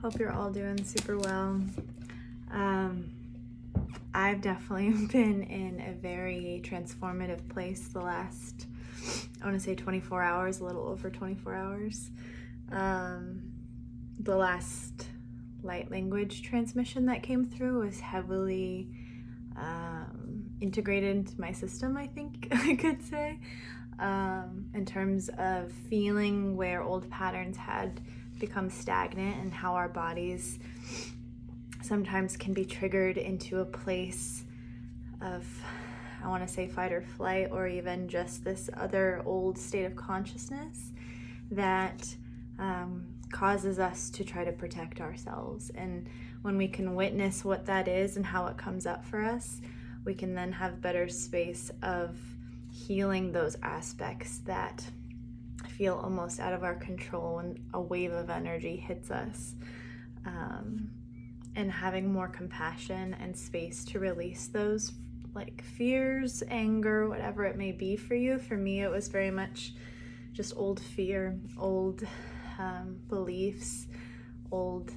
Hope you're all doing super well. I've definitely been in a very transformative place the last, I want to say 24 hours, a little over 24 hours. The last light language transmission that came through was heavily integrated into my system, I think I could say, in terms of feeling where old patterns had become stagnant and how our bodies sometimes can be triggered into a place of, I want to say, fight or flight, or even just this other old state of consciousness that causes us to try to protect ourselves. And when we can witness what that is and how it comes up for us, we can then have better space of healing those aspects that feel almost out of our control when a wave of energy hits us, and having more compassion and space to release those like fears, anger, whatever it may be for you. For me, it was very much just old fear, old beliefs, old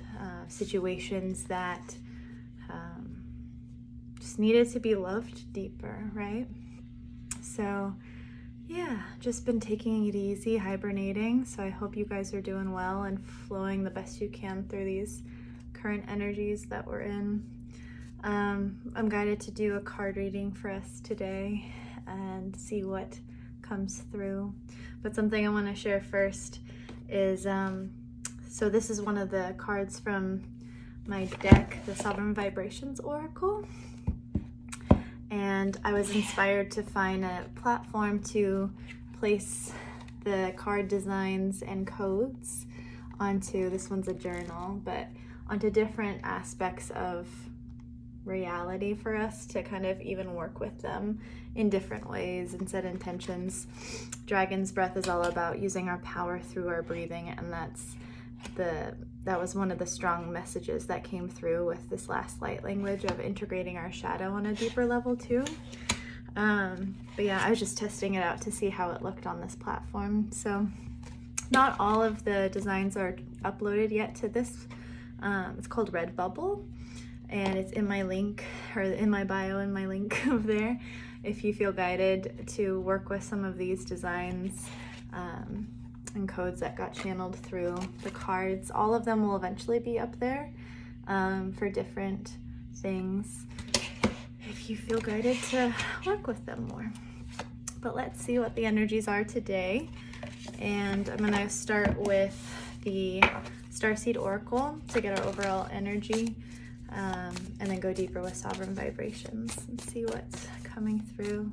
situations that just needed to be loved deeper, right? So yeah, just been taking it easy, hibernating. So I hope you guys are doing well and flowing the best you can through these current energies that we're in. I'm guided to do a card reading for us today and see what comes through. But something I want to share first is, so this is one of the cards from my deck, the Sovereign Vibrations Oracle. And I was inspired to find a platform to place the card designs and codes onto, this one's a journal, but onto different aspects of reality for us to kind of even work with them in different ways and set intentions. Dragon's Breath is all about using our power through our breathing, and that was one of the strong messages that came through with this last light language of integrating our shadow on a deeper level too. But yeah, I was just testing it out to see how it looked on this platform. So not all of the designs are uploaded yet to this. It's called Redbubble, and it's in my link, or in my bio, in my link over there, if you feel guided to work with some of these designs and codes that got channeled through the cards. All of them will eventually be up there for different things if you feel guided to work with them more. But let's see what the energies are today. And I'm going to start with the Starseed Oracle to get our overall energy, and then go deeper with Sovereign Vibrations and see what's coming through.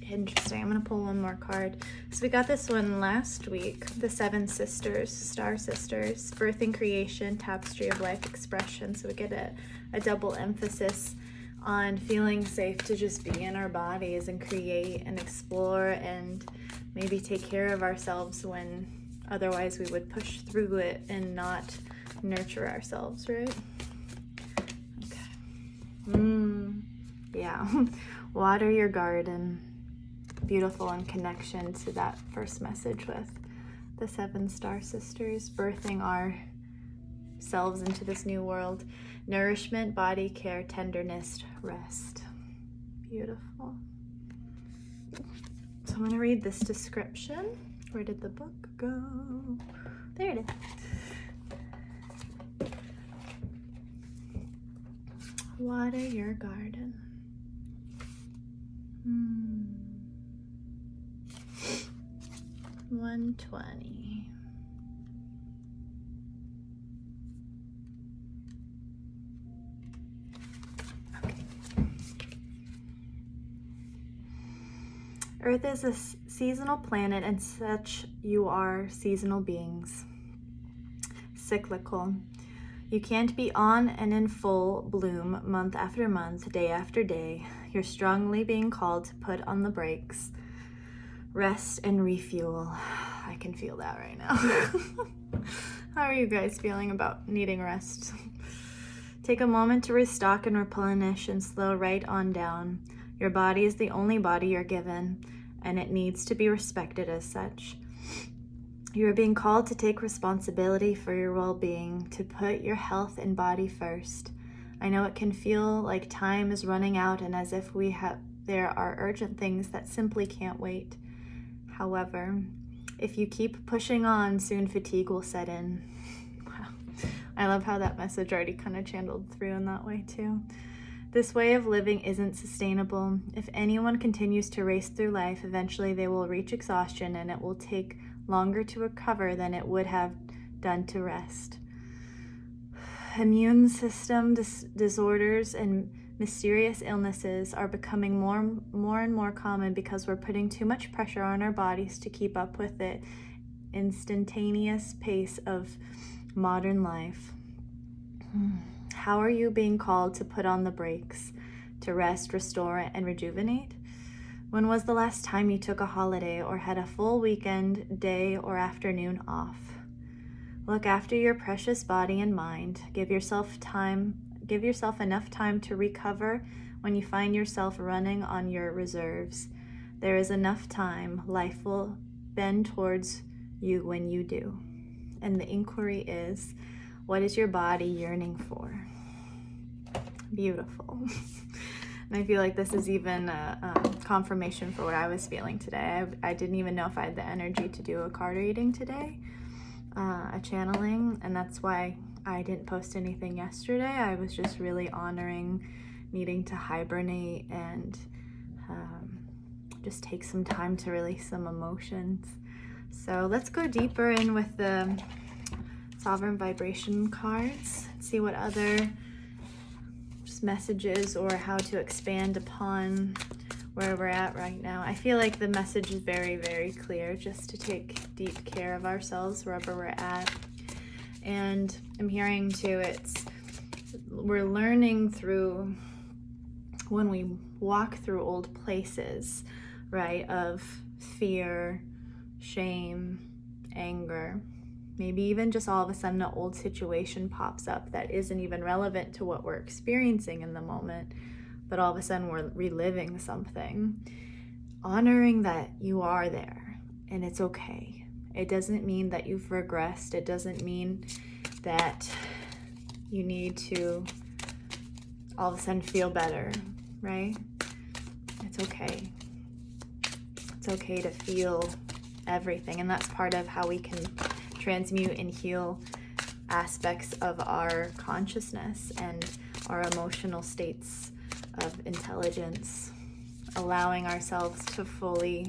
Interesting. I'm going to pull one more card. So we got this one last week, the Seven Sisters, Star Sisters, Birth and Creation, Tapestry of Life Expression. So we get a double emphasis on feeling safe to just be in our bodies and create and explore and maybe take care of ourselves when otherwise we would push through it and not nurture ourselves, right? Okay. Yeah. Water your garden. Beautiful in connection to that first message with the Seven Star Sisters, birthing ourselves into this new world. Nourishment, body care, tenderness, rest. Beautiful. So I'm going to read this description. Where did the book go? There it is. Water your garden. 120. Okay. Earth is a seasonal planet, and such you are seasonal beings. Cyclical. You can't be on and in full bloom month after month, day after day. You're strongly being called to put on the brakes. Rest and refuel. I can feel that right now. How are you guys feeling about needing rest? Take a moment to restock and replenish and slow right on down. Your body is the only body you're given, and it needs to be respected as such. You are being called to take responsibility for your well-being, to put your health and body first. I know it can feel like time is running out and as if there are urgent things that simply can't wait. However, if you keep pushing on, soon fatigue will set in. Wow. I love how that message already kind of channeled through in that way too. This way of living isn't sustainable. If anyone continues to race through life, eventually they will reach exhaustion and it will take longer to recover than it would have done to rest. Immune system disorders and mysterious illnesses are becoming more and more common because we're putting too much pressure on our bodies to keep up with the instantaneous pace of modern life. How are you being called to put on the brakes, to rest, restore, and rejuvenate? When was the last time you took a holiday or had a full weekend, day, or afternoon off? Look after your precious body and mind. Give yourself enough time to recover when you find yourself running on your reserves. There is enough time. Life will bend towards you when you do. And the inquiry is, what is your body yearning for? Beautiful. And I feel like this is even a confirmation for what I was feeling today. I didn't even know if I had the energy to do a card reading today, a channeling, and that's why I didn't post anything yesterday. I was just really honoring needing to hibernate and just take some time to release some emotions. So let's go deeper in with the Sovereign Vibration cards, see what other messages or how to expand upon where we're at right now. I feel like the message is very, very clear, just to take deep care of ourselves wherever we're at. And I'm hearing too, we're learning through, when we walk through old places, right, of fear, shame, anger, maybe even just all of a sudden an old situation pops up that isn't even relevant to what we're experiencing in the moment, but all of a sudden we're reliving something. Honoring that you are there and it's okay. It doesn't mean that you've regressed. It doesn't mean that you need to all of a sudden feel better, right? It's okay. It's okay to feel everything, and that's part of how we can transmute and heal aspects of our consciousness and our emotional states of intelligence, allowing ourselves to fully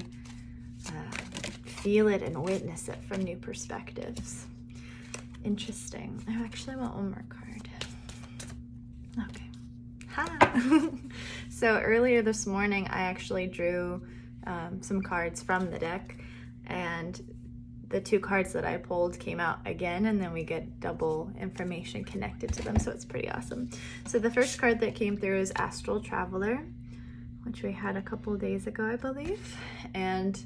feel it and witness it from new perspectives. Interesting. I actually want one more card. Okay. Ha! So earlier this morning, I actually drew some cards from the deck, and the two cards that I pulled came out again, and then we get double information connected to them, so it's pretty awesome. So the first card that came through is Astral Traveler, which we had a couple of days ago, I believe. And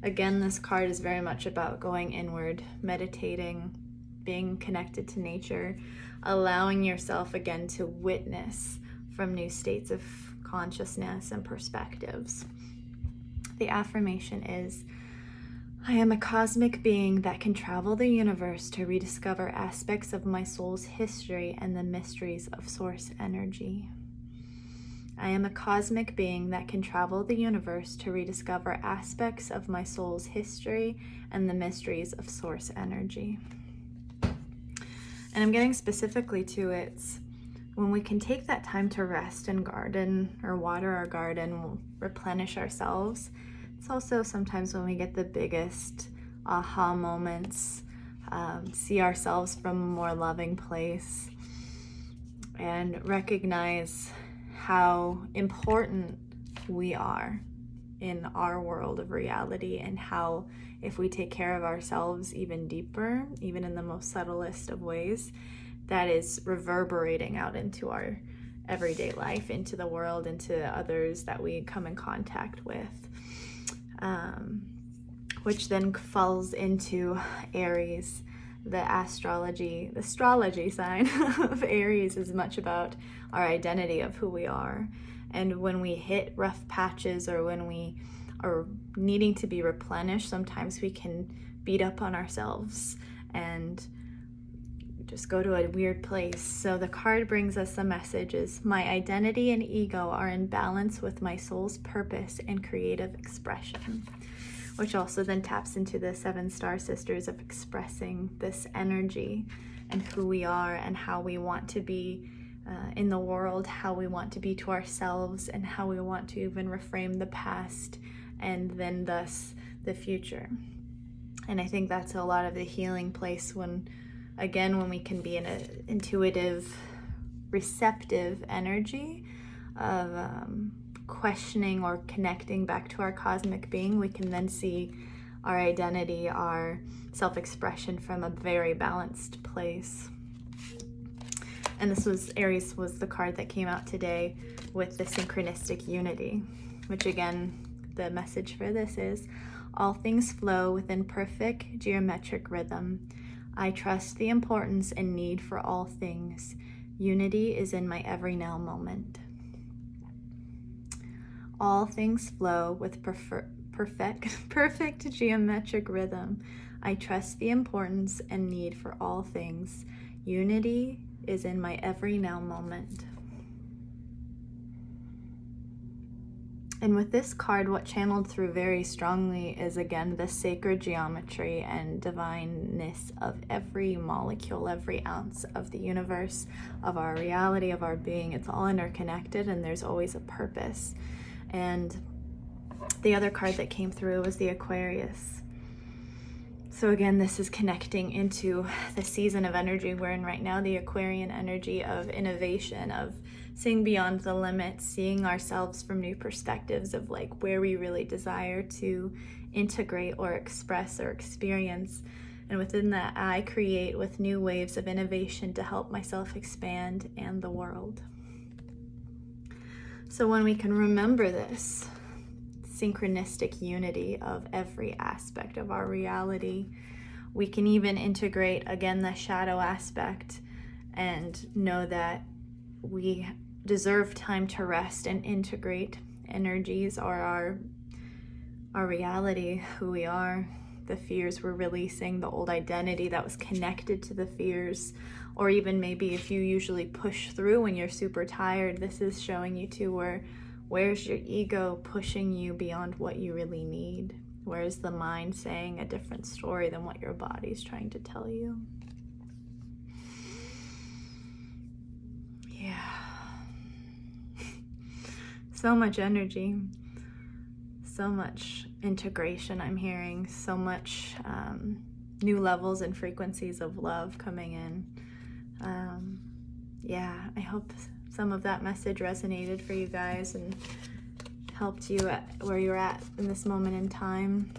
again, this card is very much about going inward, meditating, being connected to nature, allowing yourself again to witness from new states of consciousness and perspectives. The affirmation is, I am a cosmic being that can travel the universe to rediscover aspects of my soul's history and the mysteries of source energy. I am a cosmic being that can travel the universe to rediscover aspects of my soul's history and the mysteries of source energy. And I'm getting specifically to it's when we can take that time to rest and garden or water our garden, replenish ourselves. It's also sometimes when we get the biggest aha moments, see ourselves from a more loving place, and recognize how important we are in our world of reality, and how if we take care of ourselves even deeper, even in the most subtlest of ways, that is reverberating out into our everyday life, into the world, into others that we come in contact with. Which then falls into Aries. The astrology sign of Aries is much about our identity of who we are. And when we hit rough patches, or when we are needing to be replenished, sometimes we can beat up on ourselves and just go to a weird place. So the card brings us the messages: my identity and ego are in balance with my soul's purpose and creative expression, which also then taps into the 7 star sisters of expressing this energy and who we are and how we want to be in the world, how we want to be to ourselves, and how we want to even reframe the past and then thus the future. And I think that's a lot of the healing place when we can be in an intuitive, receptive energy of questioning or connecting back to our cosmic being. We can then see our identity, our self-expression from a very balanced place. And Aries was the card that came out today with the Synchronistic Unity, which again, the message for this is: all things flow within perfect geometric rhythm. I trust the importance and need for all things. Unity is in my every now moment. All things flow with perfect geometric rhythm. I trust the importance and need for all things. Unity is in my every now moment. And with this card, what channeled through very strongly is, again, the sacred geometry and divineness of every molecule, every ounce of the universe, of our reality, of our being. It's all interconnected, and there's always a purpose. And the other card that came through was the Aquarius. So again, this is connecting into the season of energy we're in right now, the Aquarian energy of innovation, of seeing beyond the limits, seeing ourselves from new perspectives of like where we really desire to integrate or express or experience. And within that, I create with new waves of innovation to help myself expand and the world. So when we can remember this synchronistic unity of every aspect of our reality, we can even integrate, again, the shadow aspect and know that we deserve time to rest and integrate energies or our reality, who we are, the fears we're releasing, the old identity that was connected to the fears. Or even maybe if you usually push through when you're super tired, this is showing you too where's your ego pushing you beyond what you really need? Where's the mind saying a different story than what your body's trying to tell you? Yeah. So much energy, so much integration I'm hearing, so much new levels and frequencies of love coming in. I hope some of that message resonated for you guys and helped you at where you're at in this moment in time,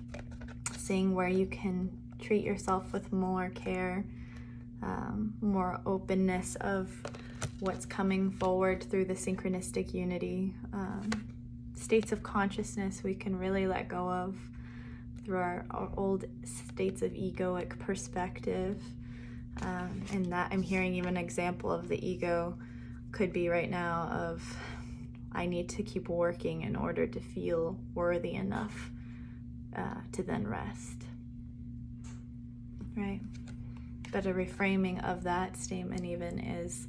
seeing where you can treat yourself with more care, more openness of what's coming forward through the synchronistic unity, states of consciousness we can really let go of through our old states of egoic perspective. And that I'm hearing even an example of the ego could be right now of, I need to keep working in order to feel worthy enough to then rest, right? But a reframing of that statement even is,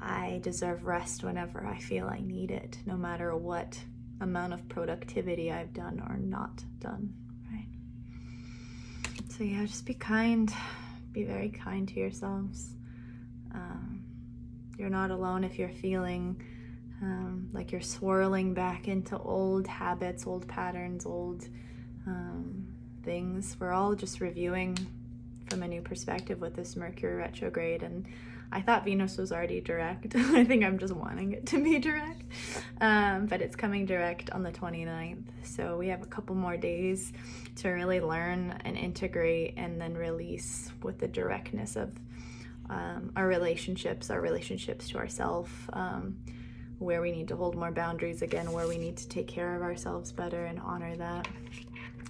I deserve rest whenever I feel I need it, no matter what amount of productivity I've done or not done, right? So yeah, just be kind. Be very kind to yourselves. You're not alone if you're feeling like you're swirling back into old habits, old patterns, old things. We're all just reviewing from a new perspective with this Mercury retrograde, and I thought Venus was already direct. I think I'm just wanting it to be direct, but it's coming direct on the 29th. So we have a couple more days to really learn and integrate and then release with the directness of our relationships to ourselves, where we need to hold more boundaries again, where we need to take care of ourselves better and honor that.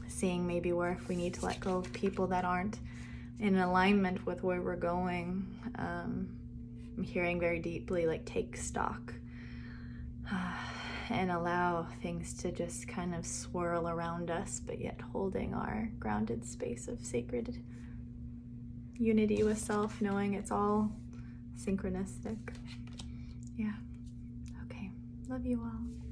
Seeing maybe where if we need to let go of people that aren't in alignment with where we're going. I'm hearing very deeply, like, take stock and allow things to just kind of swirl around us, but yet holding our grounded space of sacred unity with self, knowing it's all synchronistic. Yeah. Okay. Love you all.